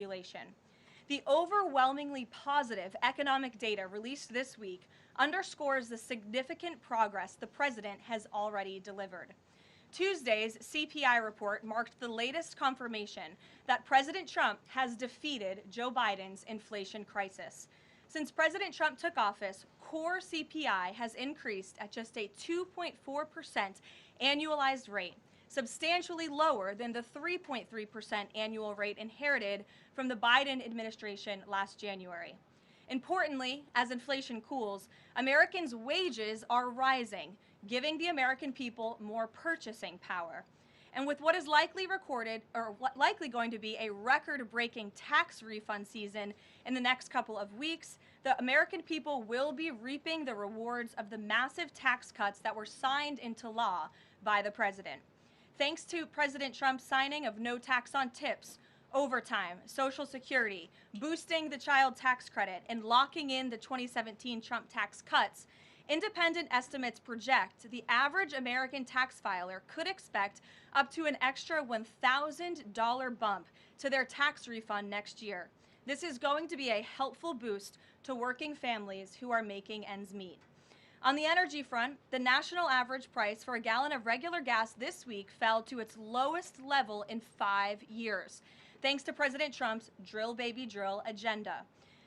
population. The overwhelmingly positive economic data released this week underscores the significant progress the president has already delivered. Tuesday's CPI report marked the latest confirmation that President Trump has defeated Joe Biden's inflation crisis. Since President Trump took office, core CPI has increased at just a 2.4% annualized rate, substantially lower than the 3.3% annual rate inherited from the Biden administration last January. Importantly, as inflation cools, Americans' wages are rising, giving the American people more purchasing power. And with what is likely going to be a record-breaking tax refund season in the next couple of weeks, the American people will be reaping the rewards of the massive tax cuts that were signed into law by the president. Thanks to President Trump's signing of no tax on tips, overtime, Social Security, boosting the child tax credit, and locking in the 2017 Trump tax cuts, independent estimates project the average American tax filer could expect up to an extra $1,000 bump to their tax refund next year. This is going to be a helpful boost to working families who are making ends meet. On the energy front, the national average price for a gallon of regular gas this week fell to its lowest level in 5 years, thanks to President Trump's drill baby drill agenda.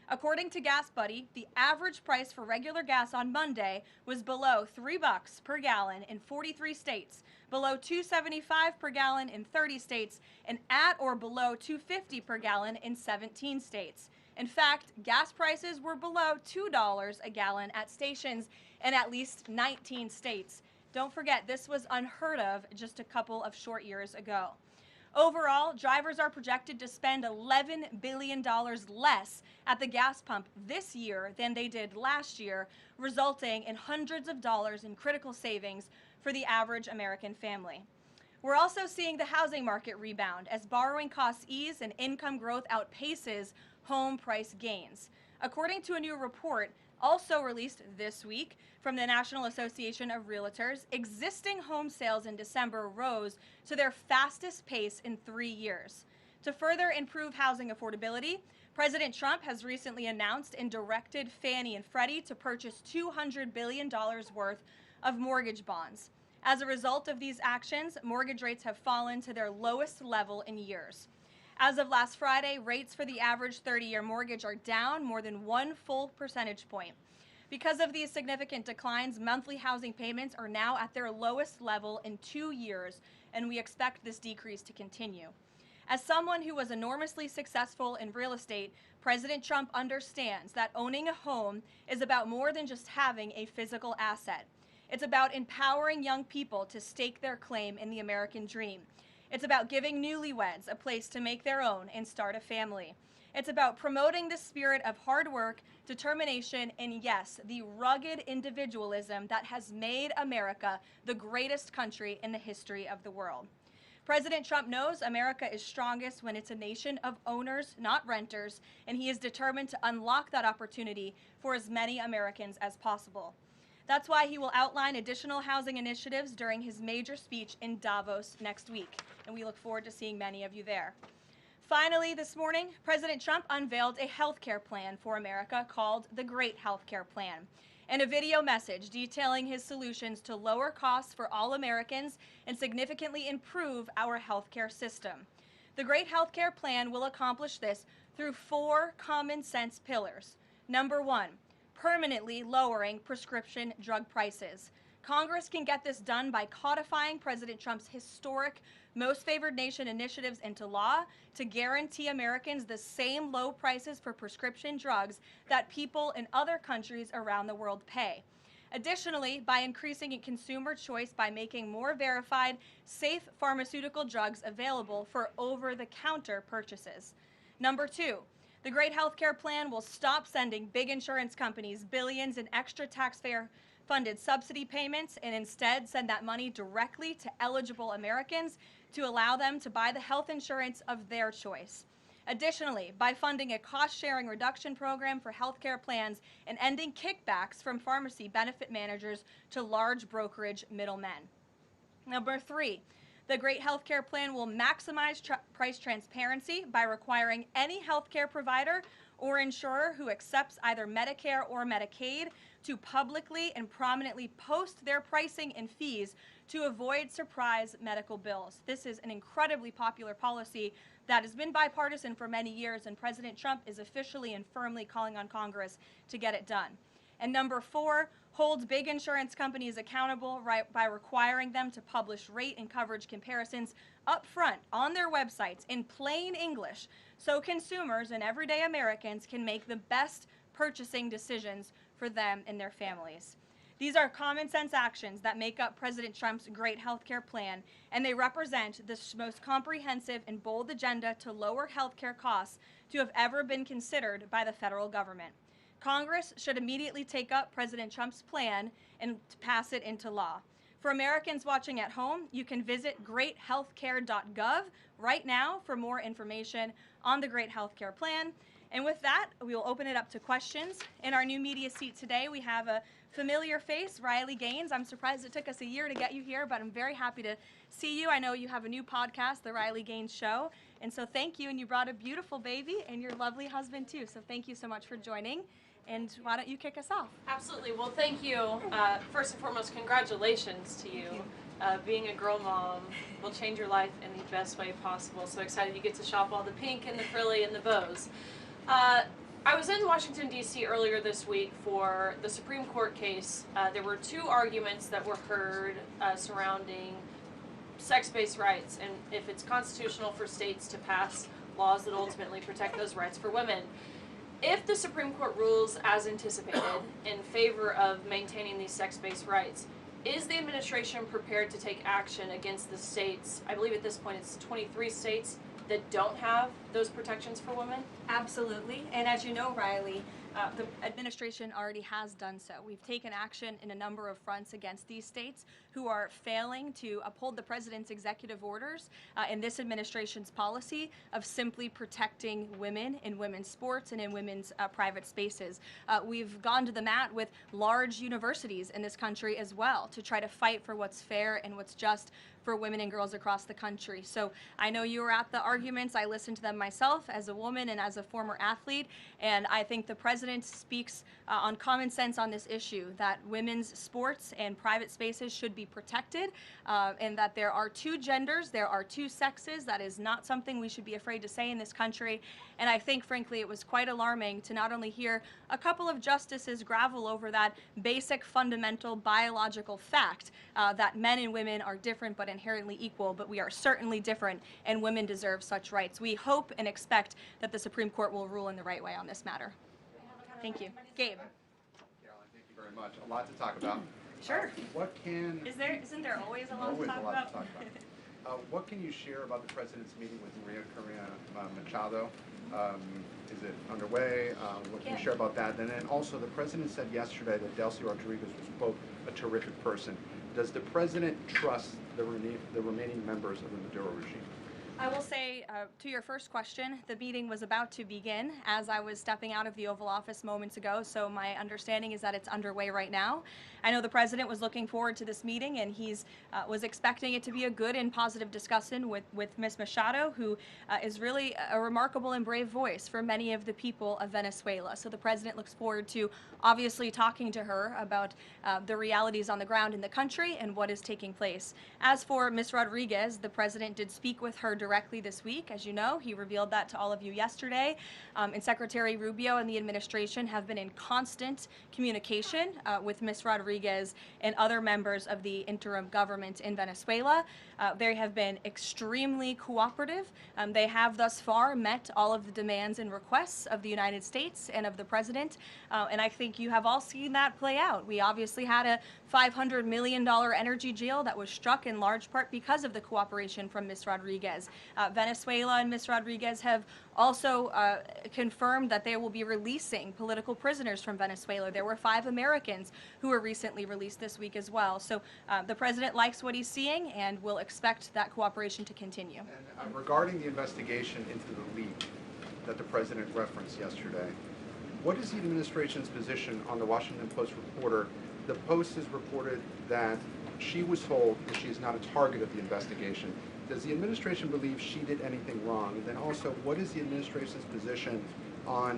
According to Gas Buddy, the average price for regular gas on Monday was below $3 per gallon in 43 states, below $2.75 per gallon in 30 states, and at or below $2.50 per gallon in 17 states. In fact, gas prices were below $2 a gallon at stations in at least 19 states. Don't forget, this was unheard of just a couple of short years ago. Overall, drivers are projected to spend $11 billion less at the gas pump this year than they did last year, resulting in hundreds of dollars in critical savings for the average American family. We're also seeing the housing market rebound as borrowing costs ease and income growth outpaces home price gains. According to a new report also released this week from the National Association of Realtors, existing home sales in December rose to their fastest pace in 3 years. To further improve housing affordability, President Trump has recently announced and directed Fannie and Freddie to purchase $200 billion worth of mortgage bonds. As a result of these actions, mortgage rates have fallen to their lowest level in years. As of last Friday, rates for the average 30-year mortgage are down more than 1 full percentage point. Because of these significant declines, monthly housing payments are now at their lowest level in 2 years, and we expect this decrease to continue. As someone who was enormously successful in real estate, President Trump understands that owning a home is about more than just having a physical asset. It's about empowering young people to stake their claim in the American dream. It's about giving newlyweds a place to make their own and start a family. It's about promoting the spirit of hard work, determination, and yes, the rugged individualism that has made America the greatest country in the history of the world. President Trump knows America is strongest when it's a nation of owners, not renters, and he is determined to unlock that opportunity for as many Americans as possible. That's why he will outline additional housing initiatives during his major speech in Davos next week, and we look forward to seeing many of you there. Finally, this morning, President Trump unveiled a health care plan for America called the Great Health Care Plan, and a video message detailing his solutions to lower costs for all Americans and significantly improve our health care system. The Great Health Care Plan will accomplish this through 4 common sense pillars. Number 1, permanently lowering prescription drug prices. Congress can get this done by codifying President Trump's historic Most Favored Nation initiatives into law to guarantee Americans the same low prices for prescription drugs that people in other countries around the world pay. Additionally, by increasing consumer choice by making more verified, safe pharmaceutical drugs available for over-the-counter purchases. Number 2, the Great Health Care Plan will stop sending big insurance companies billions in extra taxpayer-funded subsidy payments and instead send that money directly to eligible Americans to allow them to buy the health insurance of their choice. Additionally, by funding a cost-sharing reduction program for healthcare plans and ending kickbacks from pharmacy benefit managers to large brokerage middlemen. Number 3, The Great Healthcare Plan will maximize price transparency by requiring any healthcare provider or insurer who accepts either Medicare or Medicaid to publicly and prominently post their pricing and fees to avoid surprise medical bills. This is an incredibly popular policy that has been bipartisan for many years, and President Trump is officially and firmly calling on Congress to get it done. And number 4, holds big insurance companies accountable by requiring them to publish rate and coverage comparisons up front on their websites in plain English so consumers and everyday Americans can make the best purchasing decisions for them and their families. These are common sense actions that make up President Trump's great healthcare plan, and they represent the most comprehensive and bold agenda to lower healthcare costs to have ever been considered by the federal government. Congress should immediately take up President Trump's plan and pass it into law. For Americans watching at home, you can visit greathealthcare.gov right now for more information on the Great Healthcare Plan. And with that, we will open it up to questions. In our new media seat today, we have a familiar face, Riley Gaines. I'm surprised it took us a year to get you here, but I'm very happy to see you. I know you have a new podcast, The Riley Gaines Show. And so thank you. And you brought a beautiful baby and your lovely husband, too. So thank you so much for joining. And why don't you kick us off? Absolutely. Well, thank you. First and foremost, congratulations to you. Being a girl mom will change your life in the best way possible. So excited you get to shop all the pink and the frilly and the bows. I was in Washington, D.C. earlier this week for the Supreme Court case. There were 2 arguments that were heard surrounding sex-based rights and if it's constitutional for states to pass laws that ultimately protect those rights for women. If the Supreme Court rules as anticipated in favor of maintaining these sex-based rights, is the administration prepared to take action against the states? I believe at this point it's 23 states that don't have those protections for women? Absolutely. And as you know, Riley, the administration already has done so. We've taken action in a number of fronts against these states who are failing to uphold the president's executive orders in this administration's policy of simply protecting women in women's sports and in women's private spaces. We've gone to the mat with large universities in this country as well to try to fight for what's fair and what's just for women and girls across the country. So I know you were at the arguments. I listened to them myself as a woman and as a former athlete, and I think the president speaks on common sense on this issue, that women's sports and private spaces should be protected, and that there are 2 genders, there are 2 sexes. That is not something we should be afraid to say in this country. And I think, frankly, it was quite alarming to not only hear a couple of justices gravel over that basic, fundamental, biological fact that men and women are different but inherently equal, but we are certainly different, and women deserve such rights. We hope and expect that the Supreme Court will rule in the right way on this matter. Thank you. Gabe. Caroline, thank you very much. A lot to talk about. Sure. Isn't there always a lot to talk about? What can you share about the president's meeting with Maria Corina Machado? Is it underway? What can you share about that? And then also, the president said yesterday that Delcy Rodriguez was, quote, a terrific person. Does the president trust the remaining members of the Maduro regime? I will say, to your first question, the meeting was about to begin as I was stepping out of the Oval Office moments ago, so my understanding is that it's underway right now. I know the president was looking forward to this meeting, and he's was expecting it to be a good and positive discussion with Ms. Machado, who is really a remarkable and brave voice for many of the people of Venezuela. So the president looks forward to obviously talking to her about the realities on the ground in the country and what is taking place. As for Ms. Rodriguez, the president did speak with her directly this week. As you know, he revealed that to all of you yesterday. And Secretary Rubio and the administration have been in constant communication with Ms. Rodriguez and other members of the interim government in Venezuela. They have been extremely cooperative. They have thus far met all of the demands and requests of the United States and of the president. And I think you have all seen that play out. We obviously had a $500 million energy deal that was struck in large part because of the cooperation from Ms. Rodriguez. Venezuela and Ms. Rodriguez have also confirmed that they will be releasing political prisoners from Venezuela. There were 5 Americans who were recently released this week as well. So the president likes what he's seeing and will expect that cooperation to continue. And regarding the investigation into the leak that the president referenced yesterday, what is the administration's position on the Washington Post reporter? The Post has reported that she was told that she is not a target of the investigation. Does the administration believe she did anything wrong? And then also, what is the administration's position on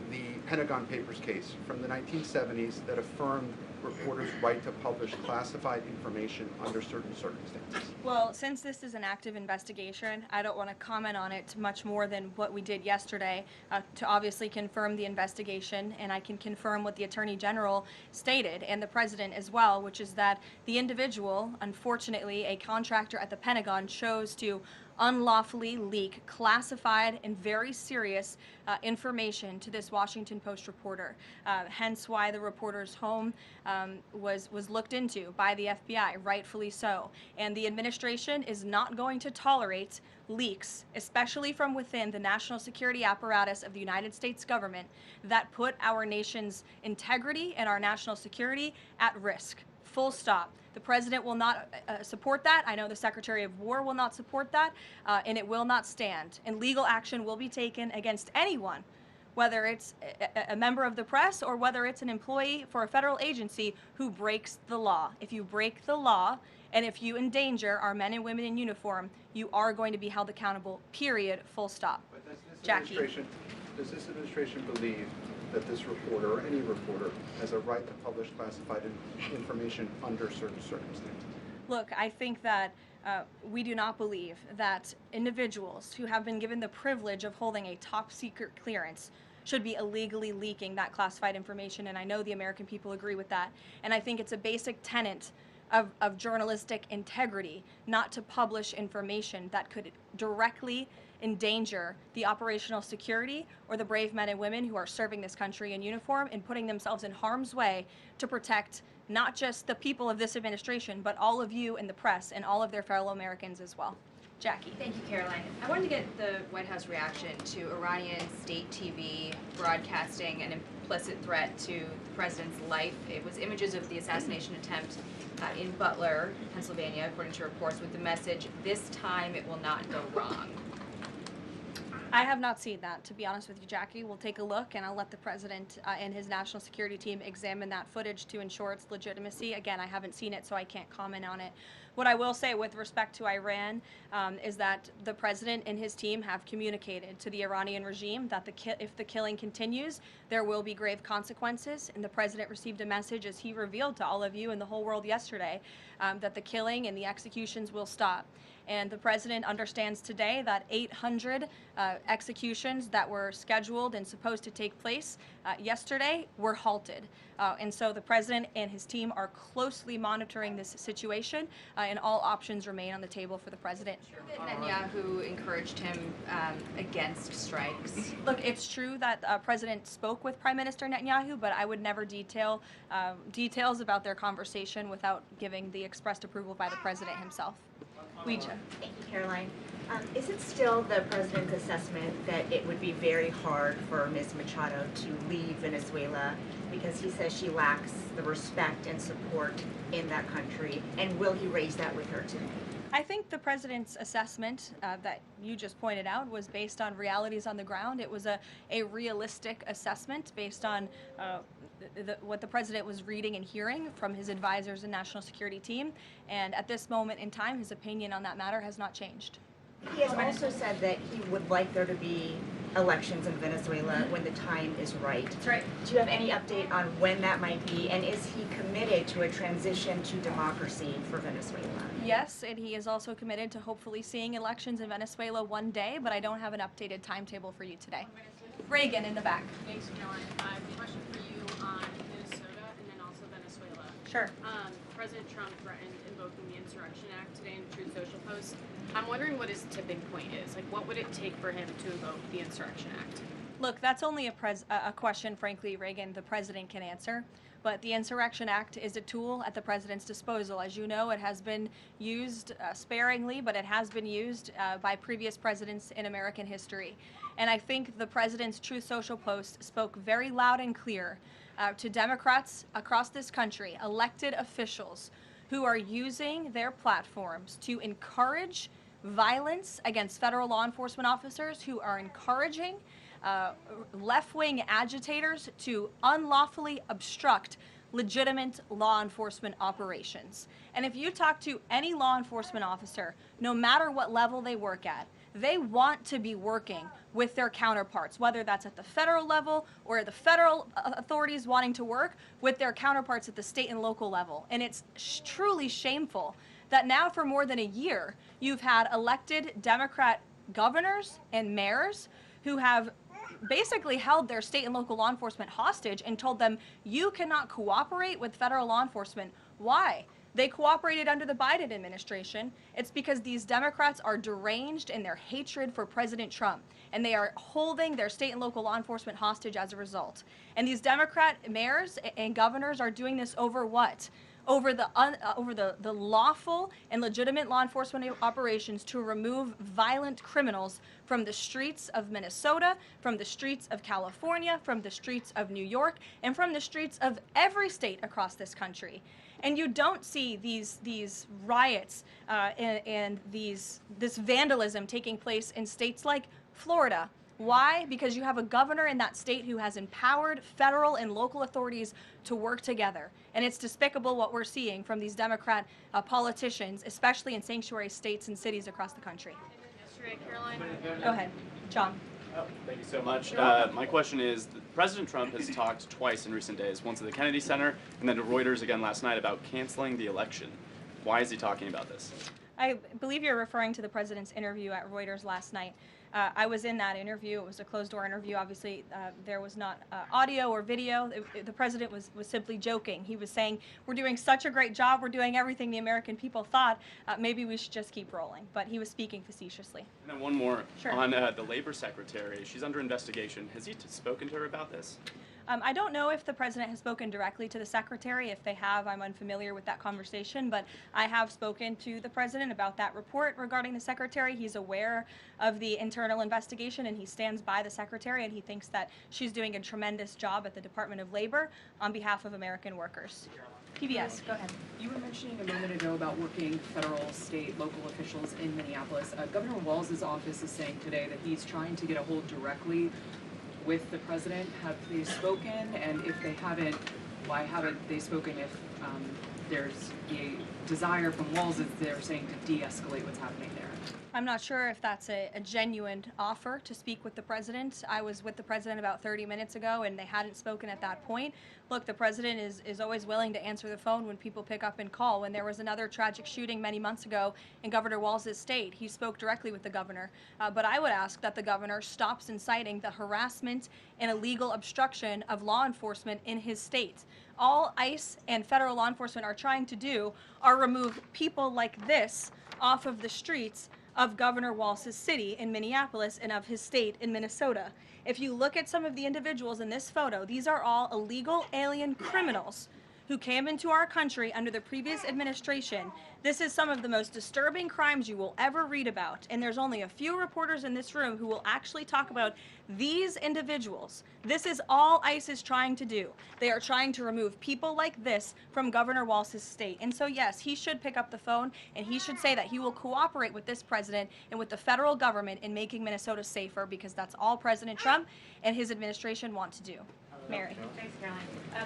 the Pentagon Papers case from the 1970s that affirmed reporters' right to publish classified information under certain circumstances? Well, since this is an active investigation, I don't want to comment on it much more than what we did yesterday to obviously confirm the investigation, and I can confirm what the Attorney General stated and the President as well, which is that the individual, unfortunately, a contractor at the Pentagon, chose to unlawfully leak classified and very serious information to this Washington Post reporter. Hence why the reporter's home was looked into by the FBI, rightfully so. And the administration is not going to tolerate leaks, especially from within the national security apparatus of the United States government, that put our nation's integrity and our national security at risk. Full stop. The President will not support that. I know the Secretary of War will not support that, and it will not stand. And legal action will be taken against anyone, whether it's a member of the press or whether it's an employee for a federal agency who breaks the law. If you break the law and if you endanger our men and women in uniform, you are going to be held accountable, period, full stop. But Jackie. Does this administration believe that this reporter, or any reporter, has a right to publish classified information under certain circumstances? Look, I think that we do not believe that individuals who have been given the privilege of holding a top secret clearance should be illegally leaking that classified information, and I know the American people agree with that. And I think it's a basic tenet of journalistic integrity not to publish information that could directly endanger the operational security or the brave men and women who are serving this country in uniform and putting themselves in harm's way to protect not just the people of this administration, but all of you in the press and all of their fellow Americans as well. Jackie. Thank you, Karoline. I wanted to get the White House reaction to Iranian state TV broadcasting an implicit threat to the president's life. It was images of the assassination attempt in Butler, Pennsylvania, according to reports, with the message, "This time it will not go wrong." I have not seen that, to be honest with you, Jackie. We'll take a look, and I'll let the President and his national security team examine that footage to ensure its legitimacy. Again, I haven't seen it, so I can't comment on it. What I will say with respect to Iran is that the President and his team have communicated to the Iranian regime that if the killing continues, there will be grave consequences. And the President received a message, as he revealed to all of you and the whole world yesterday, that the killing and the executions will stop. And the President understands today that 800 executions that were scheduled and supposed to take place yesterday were halted. And so the President and his team are closely monitoring this situation, and all options remain on the table for the President. Netanyahu encouraged him against strikes. Look, it's true that President spoke with Prime Minister Netanyahu, but I would never details about their conversation without giving the expressed approval by the President himself. Ouija. Thank you, Karoline. Is it still the President's assessment that it would be very hard for Ms. Machado to leave Venezuela because he says she lacks the respect and support in that country? And will he raise that with her today? I think the President's assessment that you just pointed out was based on realities on the ground. It was a realistic assessment based on what the President was reading and hearing from his advisors and national security team. And at this moment in time, his opinion on that matter has not changed. He has also said that he would like there to be elections in Venezuela when the time is right. That's right. Do you have any update on when that might be? And is he committed to a transition to democracy for Venezuela? Yes, and he is also committed to hopefully seeing elections in Venezuela one day, but I don't have an updated timetable for you today. Reagan in the back. Thanks, Caroline. I have a question for you on Minnesota and then also Venezuela. Sure. President Trump threatened invoking the Insurrection Act today in Truth Social post. I'm wondering what his tipping point is. Like, what would it take for him to invoke the Insurrection Act? Look, that's only a question, frankly, Reagan, the President can answer. But the Insurrection Act is a tool at the President's disposal. As you know, it has been used sparingly, but it has been used by previous presidents in American history. And I think the President's Truth Social post spoke very loud and clear to Democrats across this country, elected officials who are using their platforms to encourage violence against federal law enforcement officers, who are encouraging left-wing agitators to unlawfully obstruct legitimate law enforcement operations. And if you talk to any law enforcement officer, no matter what level they work at, they want to be working with their counterparts, whether that's at the federal level or the federal authorities wanting to work with their counterparts at the state and local level. And it's truly shameful that now for more than a year, you've had elected Democrat governors and mayors who have basically held their state and local law enforcement hostage and told them, you cannot cooperate with federal law enforcement. Why? They cooperated under the Biden administration. It's because these Democrats are deranged in their hatred for President Trump, and they are holding their state and local law enforcement hostage as a result. And these Democrat mayors and governors are doing this over what? Over the lawful and legitimate law enforcement operations to remove violent criminals from the streets of Minnesota, from the streets of California, from the streets of New York, and from the streets of every state across this country. And you don't see these riots and this vandalism taking place in states like Florida. Why? Because you have a governor in that state who has empowered federal and local authorities to work together. And it's despicable what we're seeing from these Democrat politicians, especially in sanctuary states and cities across the country. Yesterday, Karoline. Go ahead, John. Oh, thank you so much. My question is, President Trump has talked twice in recent days, once at the Kennedy Center and then to Reuters again last night about canceling the election. Why is he talking about this? I believe you're referring to the president's interview at Reuters last night. I was in that interview. It was a closed-door interview. Obviously, there was not audio or video. The president was simply joking. He was saying, we're doing such a great job. We're doing everything the American people thought. Maybe we should just keep rolling. But he was speaking facetiously. And then one more. Sure. On the labor secretary. She's under investigation. Has he spoken to her about this? I don't know if the president has spoken directly to the secretary. If they have, I'm unfamiliar with that conversation, but I have spoken to the president about that report regarding the secretary. He's aware of the internal investigation and he stands by the secretary, and he thinks that she's doing a tremendous job at the Department of Labor on behalf of American workers. PBS, go ahead. You were mentioning a moment ago about working federal, state, local officials in Minneapolis. Governor Walz's office is saying today that he's trying to get a hold directly with the president. Have they spoken? And if they haven't, why haven't they spoken if there's a desire from Walz, as they're saying, to de-escalate what's happening there? I'm not sure if that's a genuine offer to speak with the president. I was with the president about 30 minutes ago, and they hadn't spoken at that point. Look, the president is always willing to answer the phone when people pick up and call. When there was another tragic shooting many months ago in Governor Walz's state, he spoke directly with the governor. But I would ask that the governor stops inciting the harassment and illegal obstruction of law enforcement in his state. All ICE and federal law enforcement are trying to do are remove people like this off of the streets of Governor Walz's city in Minneapolis and of his state in Minnesota. If you look at some of the individuals in this photo, these are all illegal alien criminals who came into our country under the previous administration. This is some of the most disturbing crimes you will ever read about, and there's only a few reporters in this room who will actually talk about these individuals. This is all ICE is trying to do. They are trying to remove people like this from Governor Walz's state. And so yes, he should pick up the phone and he should say that he will cooperate with this president and with the federal government in making Minnesota safer, because that's all President Trump and his administration want to do. Mary. Thanks, Caroline.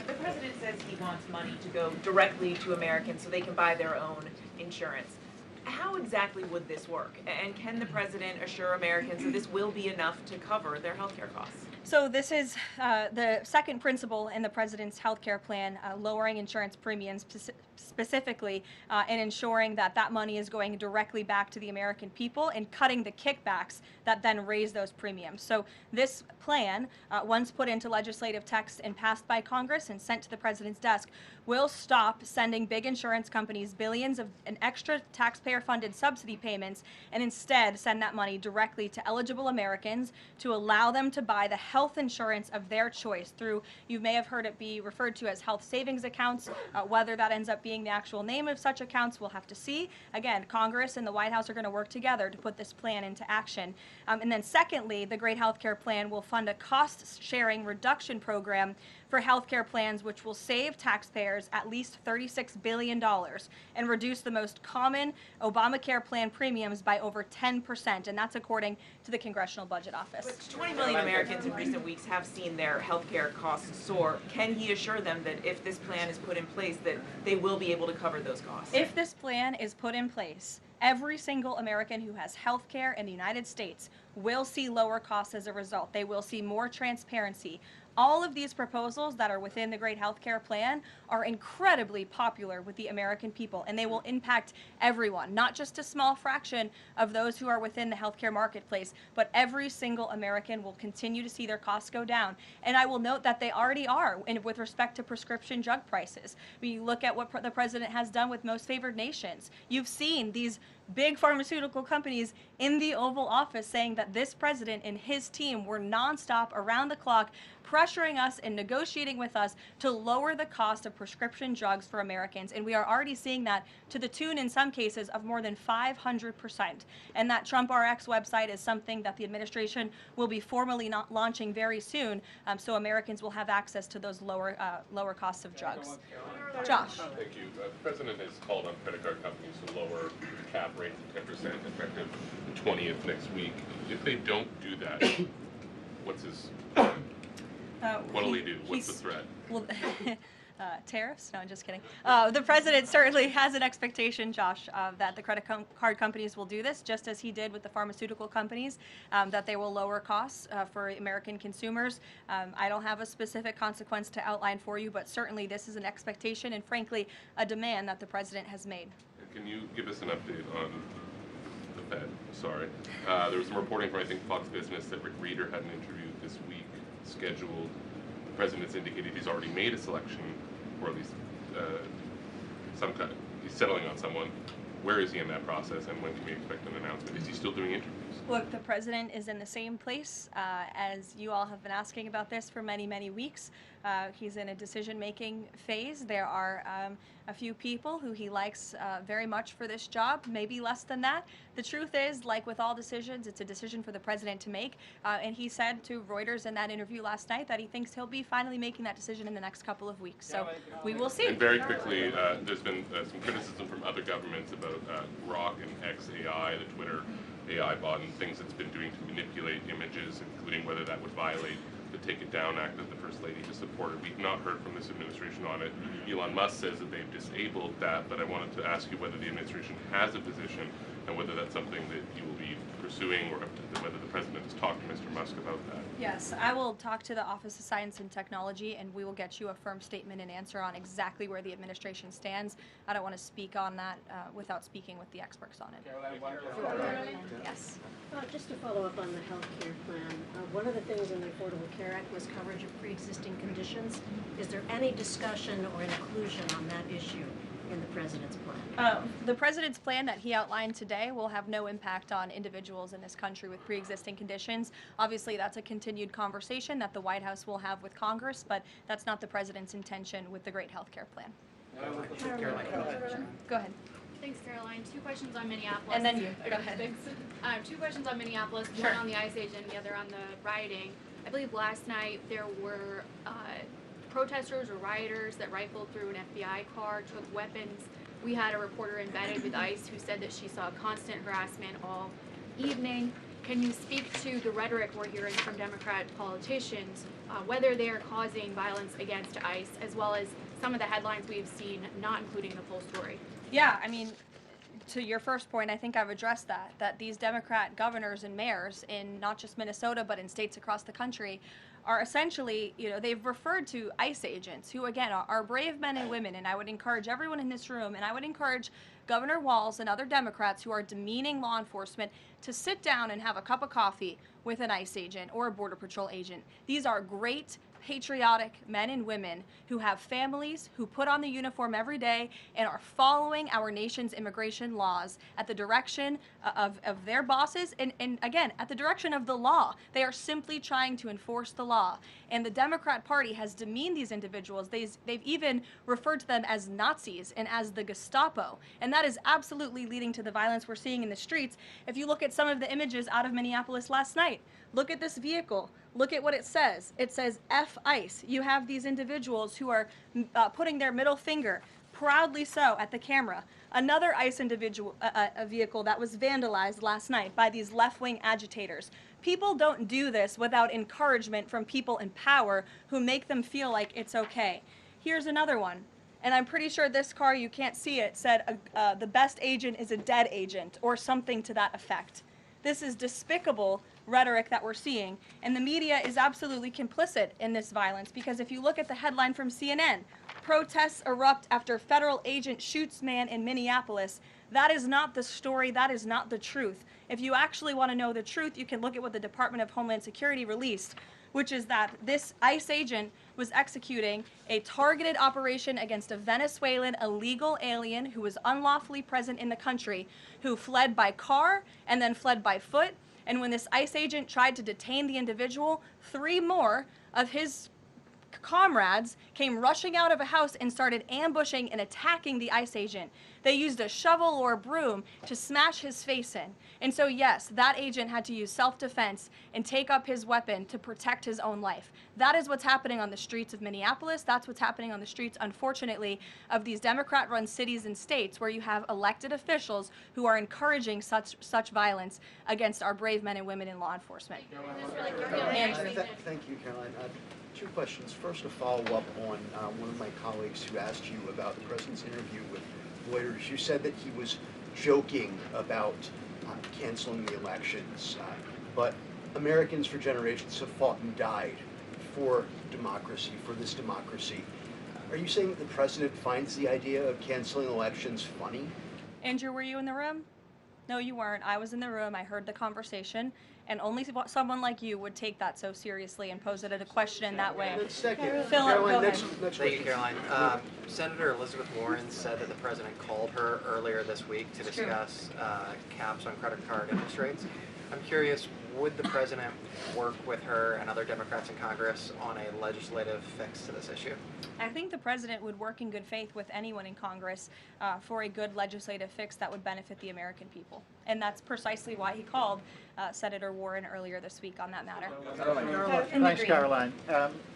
The president says he wants money to go directly to Americans so they can buy their own insurance. How exactly would this work? And can the president assure Americans that this will be enough to cover their health care costs? So this is the second principle in the president's health care plan, lowering insurance premiums specifically and ensuring that that money is going directly back to the American people and cutting the kickbacks that then raise those premiums. So this plan, once put into legislative text and passed by Congress and sent to the president's desk, will stop sending big insurance companies billions of an extra taxpayer-funded subsidy payments and instead send that money directly to eligible Americans to allow them to buy the health insurance of their choice through, you may have heard it be referred to as health savings accounts. Whether that ends up being the actual name of such accounts, we'll have to see. Again, Congress and the White House are going to work together to put this plan into action. And then secondly, the Great Health Care Plan will fund a cost-sharing reduction program for health care plans, which will save taxpayers at least $36 billion and reduce the most common Obamacare plan premiums by over 10%, and that's according to the Congressional Budget Office. But 20 million Americans in recent weeks have seen their healthcare costs soar. Can he assure them that if this plan is put in place, that they will be able to cover those costs? If this plan is put in place, every single American who has health care in the United States will see lower costs as a result. They will see more transparency. All of these proposals that are within the Great Healthcare Plan are incredibly popular with the American people, and they will impact everyone, not just a small fraction of those who are within the healthcare marketplace, but every single American will continue to see their costs go down. And I will note that they already are with respect to prescription drug prices. When you look at what the president has done with most favored nations, you've seen these big pharmaceutical companies in the Oval Office saying that this president and his team were nonstop, around the clock, pressuring us and negotiating with us to lower the cost of prescription drugs for Americans. And we are already seeing that to the tune, in some cases, of more than 500%. And that Trump RX website is something that the administration will be formally launching very soon, so Americans will have access to those lower costs of drugs. Josh. Thank you. The president has called on credit card companies to lower the cap rate to 10% effective the 20th next week. If they don't do that, what's his? What'll he do? What's the threat? Well, tariffs? No, I'm just kidding. The president certainly has an expectation, Josh, that the credit card companies will do this, just as he did with the pharmaceutical companies, that they will lower costs for American consumers. I don't have a specific consequence to outline for you, but certainly this is an expectation and, frankly, a demand that the president has made. And can you give us an update on the Fed? Sorry. There was some reporting from, I think, Fox Business that Rick Reeder had an interview this week scheduled. The president's indicated he's already made a selection, or at least he's settling on someone. Where is he in that process, and when can we expect an announcement? Is he still doing interviews? Look, the president is in the same place as you all have been asking about this for many, many weeks. He's in a decision-making phase. There are a few people who he likes very much for this job, maybe less than that. The truth is, like with all decisions, it's a decision for the president to make. And he said to Reuters in that interview last night that he thinks he'll be finally making that decision in the next couple of weeks. So we will see. And very quickly, there's been some criticism from other governments about Grok and XAI, the Twitter AI bot, and things it's been doing to manipulate images, including whether that would violate the Take It Down Act that the First Lady has supported. We've not heard from this administration on it. Elon Musk says that they've disabled that, but I wanted to ask you whether the administration has a position and whether that's something that you will be pursuing, or whether the president has talked to Mr. Musk about that. Yes, I will talk to the Office of Science and Technology, and we will get you a firm statement and answer on exactly where the administration stands. I don't want to speak on that without speaking with the experts on it. Karoline? Yes. Just to follow up on the health care plan, one of the things in the Affordable Care Act was coverage of pre-existing conditions. Is there any discussion or inclusion on that issue in the president's plan? The president's plan that he outlined today will have no impact on individuals in this country with pre-existing conditions. Obviously, that's a continued conversation that the White House will have with Congress, but that's not the president's intention with the Great Health Care Plan. Go ahead. Thanks, Caroline. Two questions on Minneapolis. And then you. Go ahead. Thanks. Two questions on Minneapolis, Sure. one on the ICE agent and the other on the rioting. I believe last night there were protesters or rioters that rifled through an FBI car, took weapons. We had a reporter embedded with ICE who said that she saw constant harassment all evening. Can you speak to the rhetoric we're hearing from Democrat politicians, whether they are causing violence against ICE, as well as some of the headlines we've seen not including the full story? Yeah, I mean, to your first point, I think I've addressed that these Democrat governors and mayors in not just Minnesota, but in states across the country are essentially, they've referred to ICE agents who, again, are brave men and women. And I would encourage everyone in this room, and I would encourage Governor Walz and other Democrats who are demeaning law enforcement to sit down and have a cup of coffee with an ICE agent or a Border Patrol agent. These are great, patriotic men and women who have families, who put on the uniform every day and are following our nation's immigration laws at the direction of their bosses and again, at the direction of the law. They are simply trying to enforce the law. And the Democrat Party has demeaned these individuals. They've even referred to them as Nazis and as the Gestapo. And that is absolutely leading to the violence we're seeing in the streets. If you look at some of the images out of Minneapolis last night, look at this vehicle. Look at what it says. It says F ICE. You have these individuals who are putting their middle finger, proudly so, at the camera. Another ICE vehicle that was vandalized last night by these left-wing agitators. People don't do this without encouragement from people in power who make them feel like it's okay. Here's another one. And I'm pretty sure this car, you can't see it, said the best agent is a dead agent, or something to that effect. This is despicable rhetoric that we're seeing, and the media is absolutely complicit in this violence, because if you look at the headline from CNN, protests erupt after federal agent shoots man in Minneapolis, that is not the story, that is not the truth. If you actually want to know the truth, you can look at what the Department of Homeland Security released, which is that this ICE agent was executing a targeted operation against a Venezuelan illegal alien who was unlawfully present in the country, who fled by car and then fled by foot. And when this ICE agent tried to detain the individual, 3 more of his comrades came rushing out of a house and started ambushing and attacking the ICE agent. They used a shovel or a broom to smash his face in. And so yes, that agent had to use self-defense and take up his weapon to protect his own life. That is what's happening on the streets of Minneapolis. That's what's happening on the streets, unfortunately, of these Democrat-run cities and states where you have elected officials who are encouraging such violence against our brave men and women in law enforcement. Andrew. Thank you, Caroline. 2 questions. First, to follow up on one of my colleagues who asked you about the president's interview with Reuters. You said that he was joking about canceling the elections, but Americans for generations have fought and died for democracy, for this democracy. Are you saying that the president finds the idea of canceling elections funny? Andrew, were you in the room? No, you weren't. I was in the room. I heard the conversation. And only someone like you would take that so seriously and pose it as a question in that way. Second, Philip, go ahead. Thank you, Caroline. Senator Elizabeth Warren said that the president called her earlier this week to discuss caps on credit card interest rates. I'm curious, would the president work with her and other Democrats in Congress on a legislative fix to this issue? I think the president would work in good faith with anyone in Congress for a good legislative fix that would benefit the American people. And that's precisely why he called Senator Warren earlier this week on that matter. Thanks, Caroline.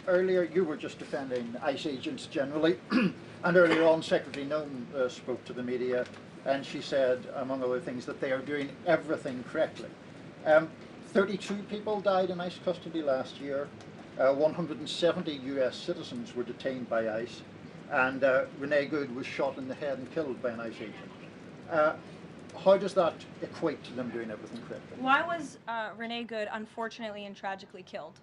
Earlier, you were just defending ICE agents generally, and earlier on, Secretary Noem spoke to the media, and she said, among other things, that they are doing everything correctly. 32 people died in ICE custody last year. 170 U.S. citizens were detained by ICE, and Renee Good was shot in the head and killed by an ICE agent. How does that equate to them doing everything correctly? Why was Renee Good unfortunately and tragically killed?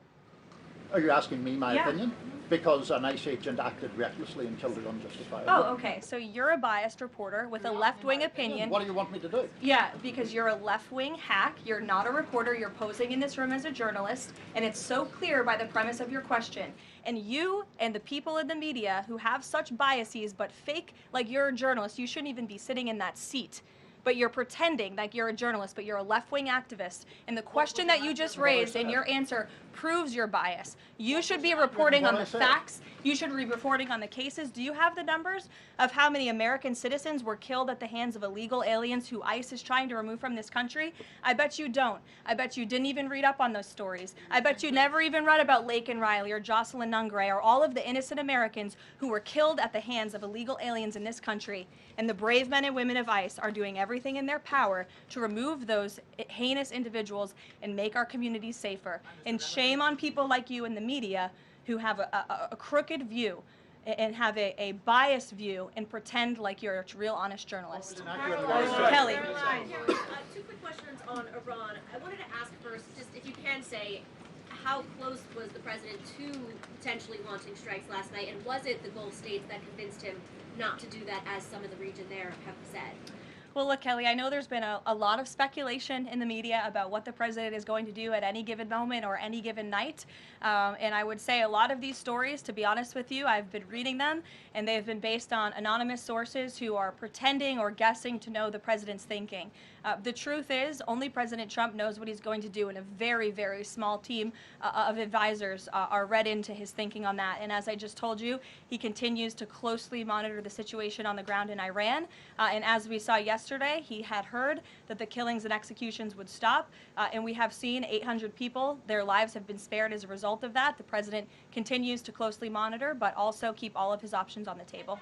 Are you asking me my opinion? Because an ICE agent acted recklessly and killed her unjustifiably. Oh, okay. So you're a biased reporter with a left-wing opinion. What do you want me to do? Yeah, because you're a left-wing hack. You're not a reporter. You're posing in this room as a journalist, and it's so clear by the premise of your question. And you and the people in the media who have such biases but fake like you're a journalist, you shouldn't even be sitting in that seat. But you're pretending like you're a journalist, but you're a left-wing activist. And the question that you just raised and your answer proves your bias. You should be reporting on the facts. You should be reporting on the cases. Do you have the numbers of how many American citizens were killed at the hands of illegal aliens who ICE is trying to remove from this country? I bet you don't. I bet you didn't even read up on those stories. I bet you never even read about Laken Riley or Jocelyn Nungray or all of the innocent Americans who were killed at the hands of illegal aliens in this country. And the brave men and women of ICE are doing everything in their power to remove those heinous individuals and make our communities safer. And shame on people like you in the media who have a crooked view and have a biased view and pretend like you're a real honest journalist. Kelly. Caroline, 2 quick questions on Iran. I wanted to ask first, just if you can say, how close was the president to potentially launching strikes last night, and was it the Gulf states that convinced him not to do that, as some of the region there have said? Well, look, Kelly, I know there's been a lot of speculation in the media about what the president is going to do at any given moment or any given night. And I would say a lot of these stories, to be honest with you, I've been reading them, and they've been based on anonymous sources who are pretending or guessing to know the president's thinking. The truth is, only President Trump knows what he's going to do, and a very, very small team of advisors are read into his thinking on that. And as I just told you, he continues to closely monitor the situation on the ground in Iran. And as we saw yesterday, yesterday. He had heard that the killings and executions would stop, and we have seen 800 people, their lives have been spared as a result of that. The president continues to closely monitor, but also keep all of his options on the table.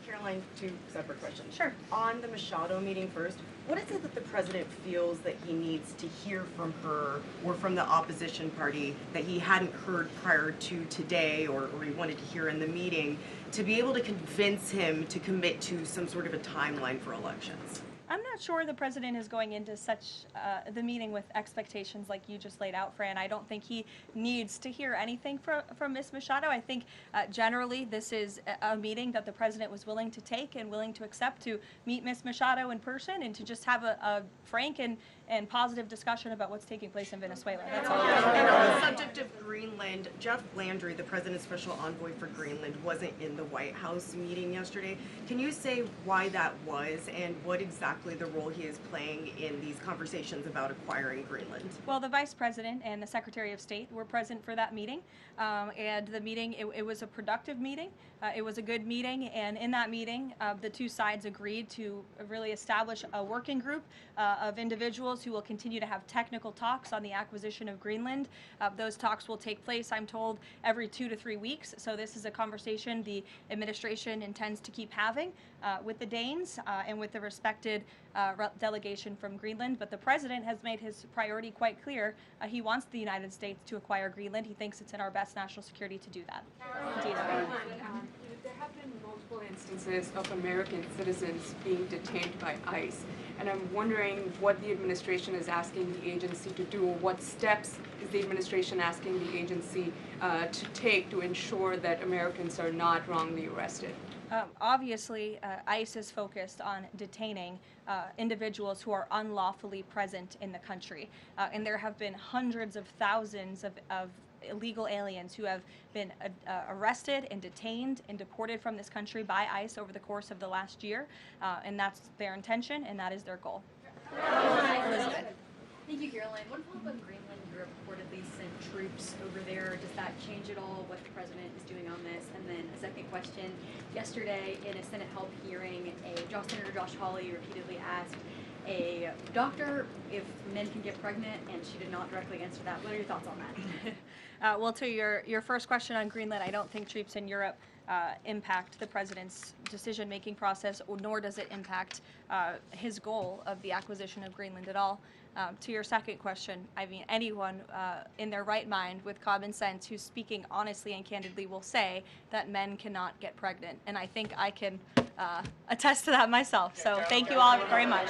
Karoline, two separate questions. Sure. On the Machado meeting first, what is it that the president feels that he needs to hear from her or from the opposition party that he hadn't heard prior to today, or he wanted to hear in the meeting, to be able to convince him to commit to some sort of a timeline for elections? I'm not sure the president is going into the meeting with expectations like you just laid out, Fran. I don't think he needs to hear anything from Ms. Machado. I think generally this is a meeting that the president was willing to take and willing to accept, to meet Ms. Machado in person and to just have a frank and positive discussion about what's taking place in Venezuela. That's all. And on the subject of Greenland, Jeff Landry, the president's special envoy for Greenland, wasn't in the White House meeting yesterday. Can you say why that was and what exactly the role he is playing in these conversations about acquiring Greenland? Well, the Vice President and the Secretary of State were present for that meeting, and the meeting, it was a productive meeting. It was a good meeting, and in that meeting, the two sides agreed to really establish a working group of individuals who will continue to have technical talks on the acquisition of Greenland. Those talks will take place, I'm told, every 2 to 3 weeks, so this is a conversation the administration intends to keep having with the Danes and with the respected delegation from Greenland. But the president has made his priority quite clear. He wants the United States to acquire Greenland. He thinks it's in our best national security to do that. Indeed. There have been multiple instances of American citizens being detained by ICE, and I'm wondering what the administration is asking the agency to do, or what steps is the administration asking the agency to take to ensure that Americans are not wrongly arrested? Obviously, ICE is focused on detaining individuals who are unlawfully present in the country. And there have been hundreds of thousands of illegal aliens who have been arrested and detained and deported from this country by ICE over the course of the last year. And that's their intention, and that is their goal. Elizabeth. Thank you, Karoline. One follow-up on Greenland. You reportedly sent troops over there. Does that change at all what the president is doing on this? And then a second question. Yesterday, in a Senate help hearing, Senator Josh Hawley repeatedly asked a doctor if men can get pregnant, and she did not directly answer that. What are your thoughts on that? Well, to your first question on Greenland, I don't think troops in Europe impact the president's decision-making process, nor does it impact his goal of the acquisition of Greenland at all. To your second question, I mean, anyone in their right mind with common sense who's speaking honestly and candidly will say that men cannot get pregnant. And I think I can attest to that myself. So thank you all very much.